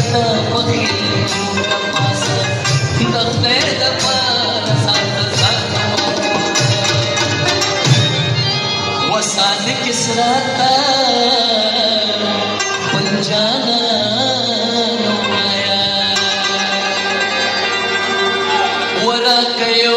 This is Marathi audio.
दिसत बघील तपास दपे दप साथ साथ वसान किसराता पंजाना वरा कयो